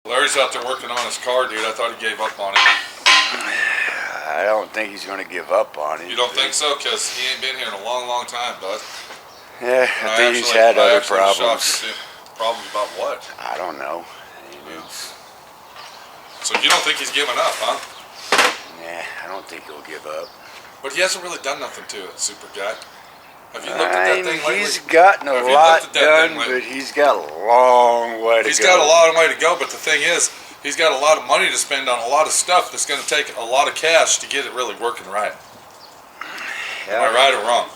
Larry's out there working on his car, dude. I thought he gave up on it. I don't think he's going to give up on it. You don't think so? Because he ain't been here in a long, long time, bud. Yeah, I think he's had other problems. Problems about what? I don't know. So you don't think he's giving up, huh? Yeah, I don't think he'll give up. But he hasn't really done nothing to it, super guy. Have you looked at that thing lately? He's gotten a lot done, but he's got a long way to go. He's got a long way to go, but the thing is, he's got a lot of money to spend on a lot of stuff that's going to take a lot of cash to get it really working right. Yeah. Am I right or wrong?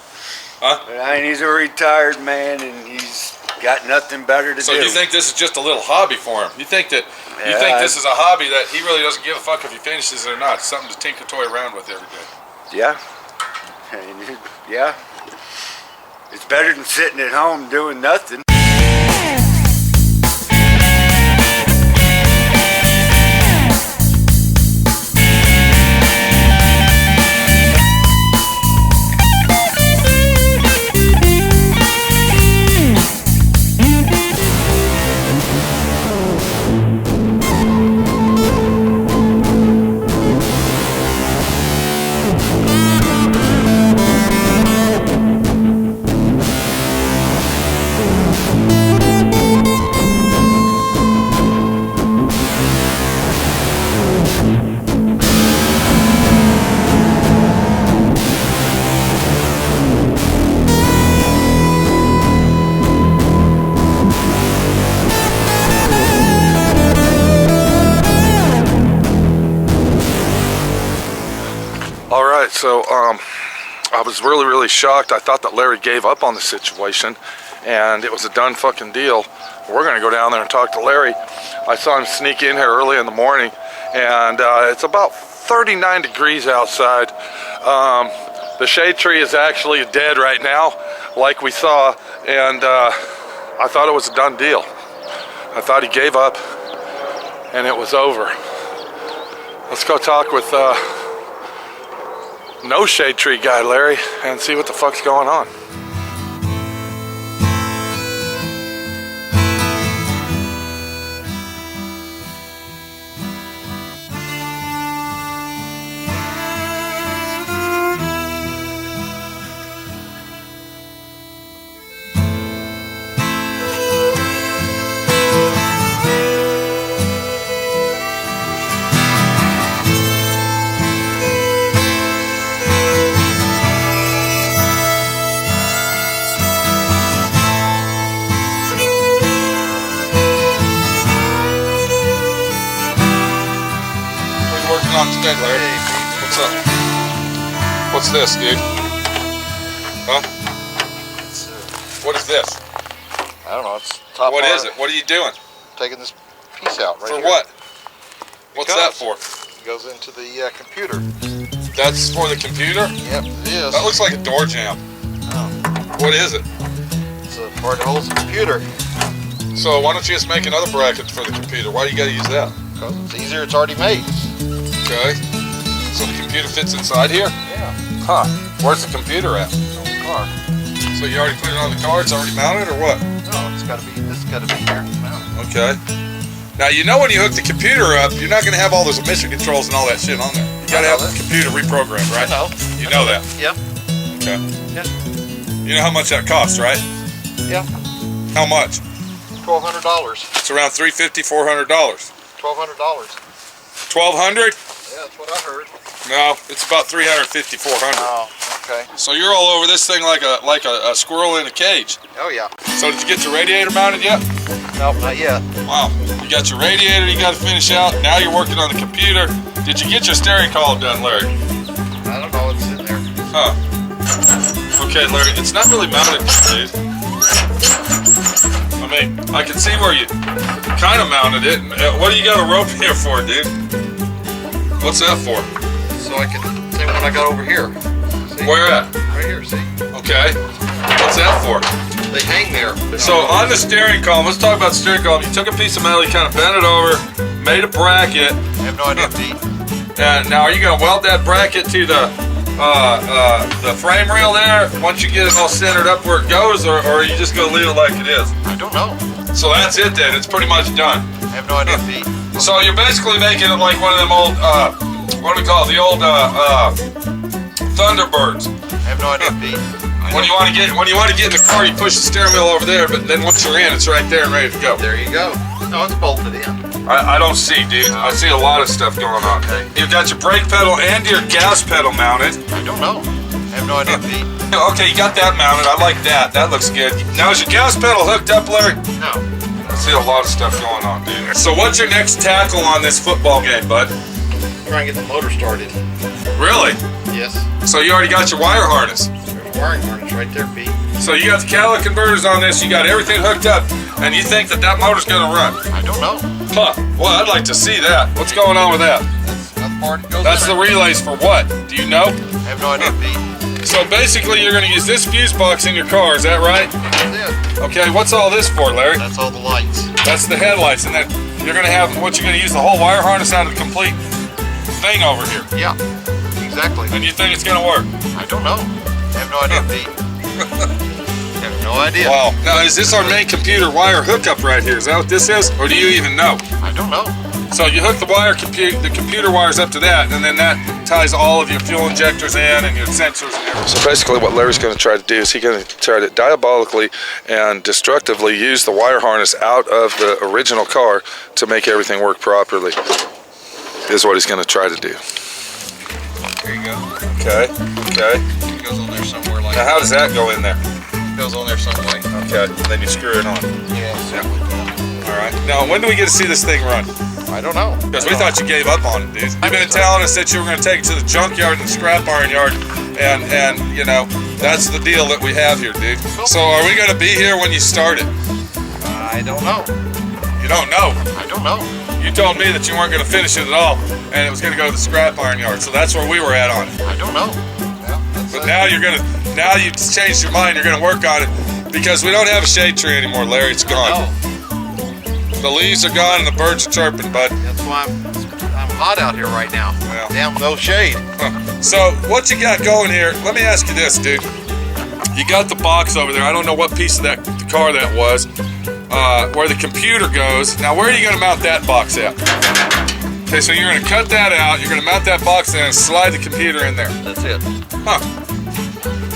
Huh? But I mean, he's a retired man, and he's got nothing better to do. So you think this is just a little hobby for him? You think that this is a hobby that he really doesn't give a fuck if he finishes it or not? It's something to tinker toy around with every day. Yeah. Yeah. It's better than sitting at home doing nothing. Alright, so I was really shocked. I thought that Larry gave up on the situation and it was a done fucking deal. We're gonna go down there and talk to Larry. I saw him sneak in here early in the morning and it's about 39 degrees outside. The shade tree is actually dead right now, like we saw, and I thought it was a done deal. I thought he gave up and it was over. Let's go talk with no shade tree guy Larry and see what the fuck's going on. On today, Larry. What's up? What's this, dude? Huh? What is this? I don't know. It's top. What is it? What are you doing? Taking this piece out right for here. What? What's that for? It goes into the computer. That's for the computer? Yep, it is. That looks like a door jamb. Oh. What is it? It's a part that holds the computer. So why don't you just make another bracket for the computer? Why do you got to use that? Because it's easier. It's already made. Okay. So the computer fits inside here? Yeah. Huh. Where's the computer at? On the car. So you already put it on the car? It's already mounted or what? No, it's got to be. This has got to be here mounted. Okay. Now you know when you hook the computer up, you're not going to have all those emission controls and all that shit on there. You got to have the computer reprogrammed, right? I know. You know that? Yeah. Okay. Yeah. You know how much that costs, right? Yeah. How much? $1,200. It's around $350, $400. $1,200. $1,200? Yeah, that's what I heard. No, it's about $350, $400. Oh, okay. So you're all over this thing like a squirrel in a cage. Oh yeah. So did you get your radiator mounted yet? Nope, not yet. Wow. You got your radiator you got to finish out. Now you're working on the computer. Did you get your steering column done, Larry? I don't know what's in there. Huh. Okay, Larry, it's not really mounted, dude. I mean, I can see where you kind of mounted it. What do you got a rope here for, dude? What's that for? So I can see what I got over here. See? Where at? Right here, see? Okay. What's that for? They hang there. So on the steering column, let's talk about the steering column. You took a piece of metal, you kind of bent it over, made a bracket. I have no idea, Pete. And now, are you going to weld that bracket to the frame rail there once you get it all centered up where it goes, or are you just going to leave it like it is? I don't know. So that's it then. It's pretty much done. I have no idea, Pete. So you're basically making it like one of them old, what do we call it? The old Thunderbirds. I have no idea, Pete. When you want to get in the car, you push the steering wheel over there, but then once you're in, it's right there and ready to go. There you go. No, it's bolted in. I don't see, dude. I see a lot of stuff going on. Okay. You've got your brake pedal and your gas pedal mounted. I don't know. I have no idea, Pete. Okay, you got that mounted. I like that. That looks good. Now, is your gas pedal hooked up, Larry? No. I see a lot of stuff going on, dude. So what's your next tackle on this football game, bud? Try and get the motor started. Really? Yes. So you already got your wire harness. There's a wiring harness right there, Pete. So you got the catalytic converters on this. You got everything hooked up, and you think that that motor's going to run? I don't know. Huh. Well, I'd like to see that. What's going on with that? That's part that goes That's in the it. relays for what? Do you know? I have no idea, Pete. So basically, you're going to use this fuse box in your car. Is that right? That's it. Okay. What's all this for, Larry? That's all the lights. That's the headlights, and then you're going to have what you're going to use the whole wire harness out of the complete thing over here. Yeah. Exactly. And you think it's going to work? I don't know. I have no idea, Pete. I have no idea. Wow. Now, is this our main computer wire hookup right here? Is that what this is? Or do you even know? I don't know. So you hook the computer wires up to that, and then that ties all of your fuel injectors in and your sensors and everything. So basically what Larry's going to try to do is he's going to try to diabolically and destructively use the wire harness out of the original car to make everything work properly, is what he's going to try to do. There you go. Okay, okay. It goes on there somewhere like Now how does that go in there? It goes on there some way. Okay, then you screw it on. Yeah, something like that. All right. Now, when do we get to see this thing run? I don't know. Because we thought you gave up on it, dude. You've been telling us that you were going to take it to the junkyard and the scrap iron yard, and you know, that's the deal that we have here, dude. So are we going to be here when you start it? I don't know. You don't know. I don't know. You told me that you weren't going to finish it at all, and it was going to go to the scrap iron yard. So that's where we were at on it. I don't know. Well, But now now you've changed your mind. You're going to work on it because we don't have a shade tree anymore, Larry. It's gone. The leaves are gone and the birds are chirping, bud. That's why I'm hot out here right now. Yeah. Damn, no shade. So what you got going here? Let me ask you this, dude. You got the box over there. I don't know what piece of the car that was. Where the computer goes. Now, where are you going to mount that box at? Okay, so you're going to cut that out. You're going to mount that box in and slide the computer in there. That's it. Huh.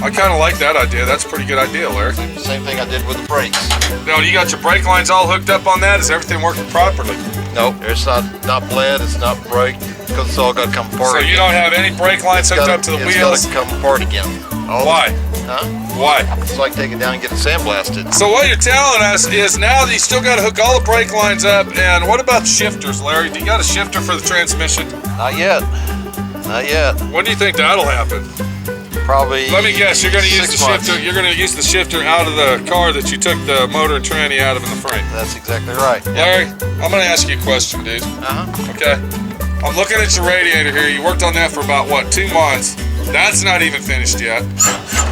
I kind of like that idea. That's a pretty good idea, Larry. Same thing I did with the brakes. Now, you got your brake lines all hooked up on that? Is everything working properly? Nope. It's not bled. It's not braked because it's all got to come apart. So you don't have any brake lines hooked up to the wheels? It's got to come apart again. Why? Huh? Why? It's like taking it down and getting it sandblasted. So what you're telling us is now that you still got to hook all the brake lines up, and what about shifters, Larry? Do you got a shifter for the transmission? Not yet. Not yet. When do you think that'll happen? Probably. Let me guess. You're going to use the 6 months. shifter. You're going to use the shifter out of the car that you took the motor and tranny out of in the frame. That's exactly right. Larry, I'm going to ask you a question, dude. Okay. I'm looking at your radiator here. You worked on that for about what, 2 months? That's not even finished yet.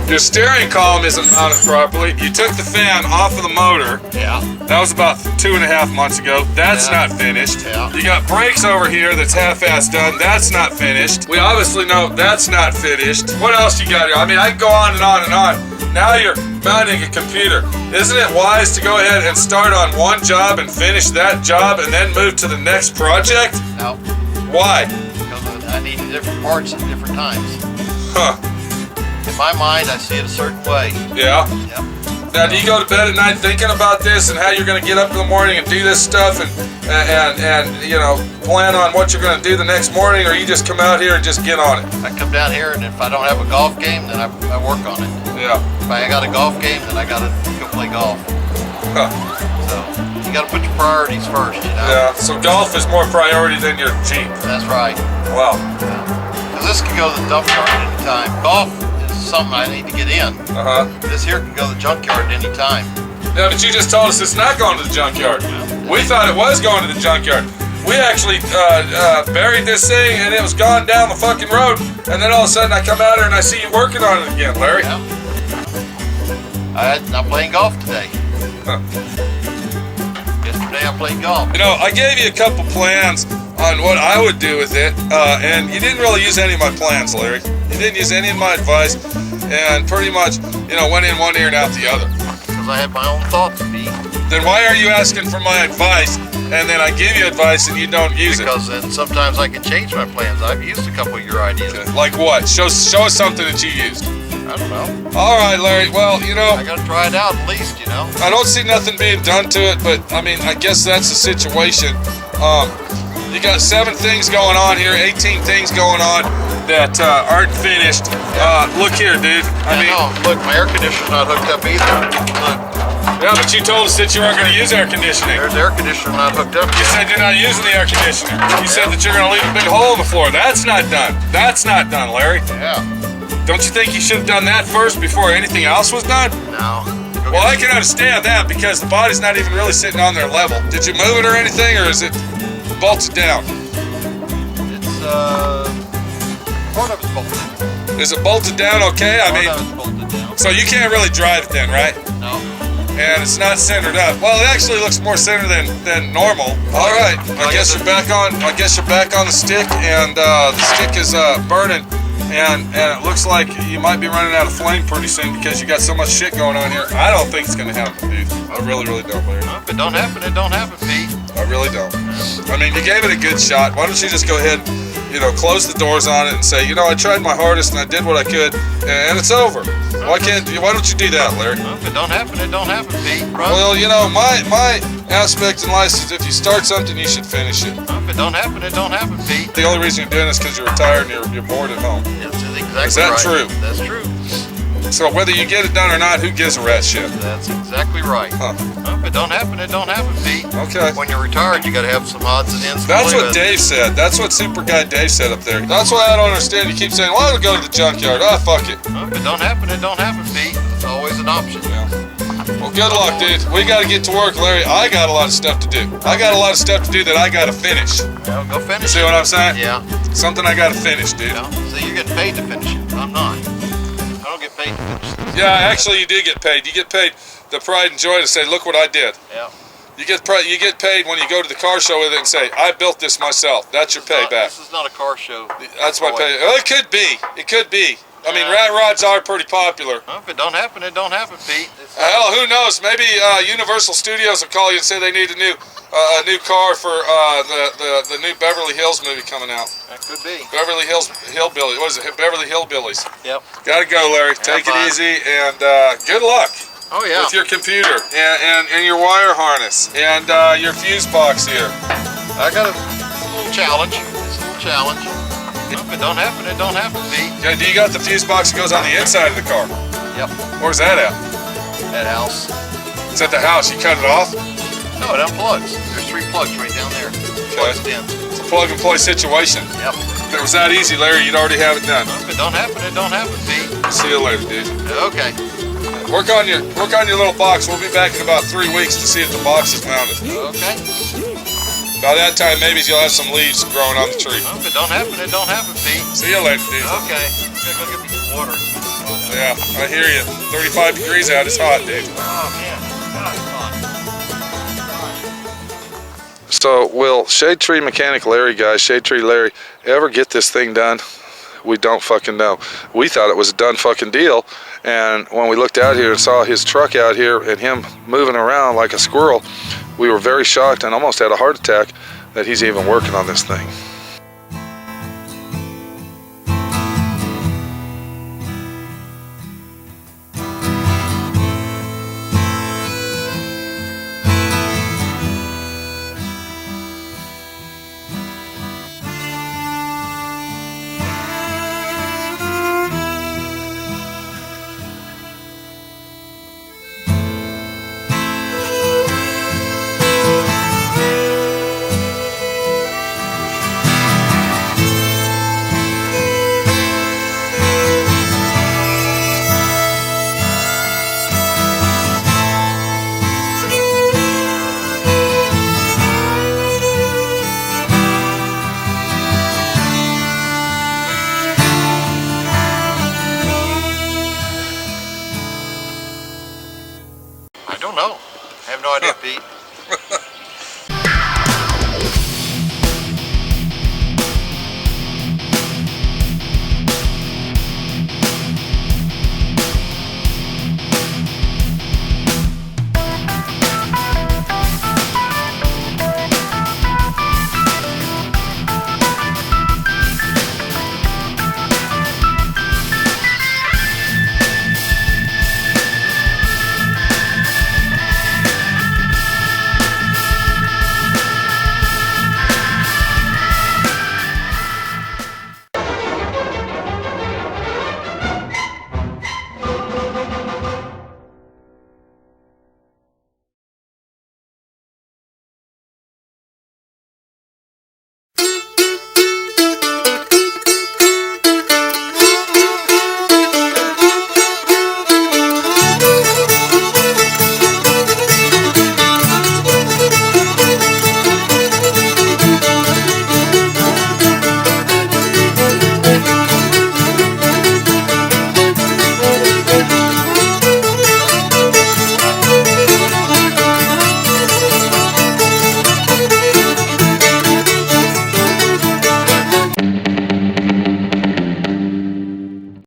Your steering column isn't mounted properly. You took the fan off of the motor. Yeah. That was about 2.5 months ago. That's Yeah. not finished. Yeah. You got brakes over here that's half-assed done. That's not finished. We obviously know that's not finished. What else you got here? I mean, I can go on and on and on. Now you're mounting a computer. Isn't it wise to go ahead and start on one job and finish that job and then move to the next project? No. Why? Because I need different parts at different times. Huh. In my mind, I see it a certain way. Yeah? Yep. Now, do you go to bed at night thinking about this and how you're going to get up in the morning and do this stuff and you know, plan on what you're going to do the next morning, or you just come out here and just get on it? I come down here, and if I don't have a golf game, then I work on it. Yeah. If I got a golf game, then I got to go play golf. Huh. So you got to put your priorities first, you know? Yeah, so golf is more priority than your Jeep. That's right. Wow. Because this can go to the dump yard at any time. Golf is something I need to get in. Uh-huh. This here can go to the junkyard at any time. Yeah, but you just told us it's not going to the junkyard. We thought it was going to the junkyard. We actually buried this thing and it was gone down the fucking road. And then all of a sudden I come out here and I see you working on it again, Larry. Yeah. I'm playing golf today. Huh. Yesterday I played golf. You know, I gave you a couple plans on what I would do with it, and you didn't really use any of my plans, Larry. You didn't use any of my advice, and pretty much, you know, went in one ear and out the other. Because I had my own thoughts, Pete. Then why are you asking for my advice, and then I give you advice and you don't use Because then sometimes I can change my plans. I've used a couple of your ideas. it? Like what? Show us something that you used. I don't know. All right, Larry. Well, you know, I gotta try it out at least, you know. I don't see nothing being done to it, but I mean, I guess that's the situation. You got 7 things going on here, 18 things going on that aren't finished. Look here, dude. I mean, no, look, my air conditioner's not hooked up either. Look, yeah, but you told us that you weren't going to use air conditioning. there's the air conditioner not hooked up You yet. said you're not using the air conditioner. You said that you're going to leave a big hole in the floor. That's not done. That's not done, Larry. Yeah. Don't you think you should have done that first before anything else was done? No. Well, I can understand that because the body's not even really sitting on their level. Did you move it or anything, or is it bolted down? It's part of it's bolted. Is it bolted down okay? I mean, Part of it's bolted down. so you can't really drive it then, right? No. And it's not centered up. Well, it actually looks more centered than normal. All right, I guess you're back on. I guess you're back on the stick, and the stick is burning, and it looks like you might be running out of flame pretty soon because you got so much shit going on here. I don't think it's gonna happen, dude. I really don't, Larry. If it don't happen, it don't happen, Pete. I really don't. I mean, you gave it a good shot. Why don't you just go ahead, close the doors on it and say, I tried my hardest and I did what I could, and it's over. Why don't you do that, Larry? If it don't happen, it don't happen, Pete. Run. Well, my aspect in life is if you start something, you should finish it. If it don't happen, it don't happen, Pete. The only reason you're doing this is because you're retired and you're bored at home. That's exactly Is that right. true? That's true. So whether you get it done or not, who gives a rat shit? That's exactly right. Huh. If it don't happen, it don't happen, Pete. Okay. When you're retired, you gotta have some odds and ends. to That's play what with. Dave said. That's what Super Guy Dave said up there. That's why I don't understand. You keep saying, well, I'll go to the junkyard. Ah, fuck it. If it don't happen, it don't happen, Pete. It's always an option. Yeah. Well, good luck, dude. We got to get to work, Larry. I got a lot of stuff to do. I got a lot of stuff to do that I got to finish. Well, go finish See it. what I'm saying? Yeah. Something I got to finish, dude. Yeah. See, you're getting paid to finish it. I'm not. I don't get paid to finish it. Yeah, actually, you do get paid. You get paid the pride and joy to say, look what I did. Yeah. You get paid when you go to the car show with it and say, I built this myself. That's your payback. This is not a car show. That's my Boy. pay. Well, it could be. It could be. I mean, rat rods are pretty popular. If it don't happen, it don't happen, Pete. Hell, who knows? Maybe Universal Studios will call you and say they need a new car for the new Beverly Hills movie coming out. That could be. Beverly Hills Hillbillies. What is it? Beverly Hillbillies. Yep. Gotta go, Larry. Take it bye. easy and good luck Oh yeah. with your computer and your wire harness and your fuse box here. I got a little challenge. It's a little challenge. If it don't happen, it don't happen, Pete. Yeah, do you got the fuse box that goes on the inside of the car? Yep. Where's that at? That house. It's at the house. You cut it off? No, it unplugs. There's 3 plugs right down there. Plugs it in. It's a plug and play situation. Yep. If it was that easy, Larry, you'd already have it done. If it don't happen, it don't happen, Pete. See you later, dude. Okay. Work on your little box. We'll be back in about 3 weeks to see if the box is mounted. Okay. By that time, maybe you'll have some leaves growing on the tree. If it don't happen, it don't happen, Pete. See you later, dude. Okay. I'm gonna go get me some water. Yeah, I hear you. 35 degrees out. It's hot, dude. Oh man. God, it's hot. So, will Shade Tree Mechanic Larry, guys, Shade Tree Larry, ever get this thing done? We don't fucking know. We thought it was a done fucking deal, and when we looked out here and saw his truck out here and him moving around like a squirrel, we were very shocked and almost had a heart attack that he's even working on this thing.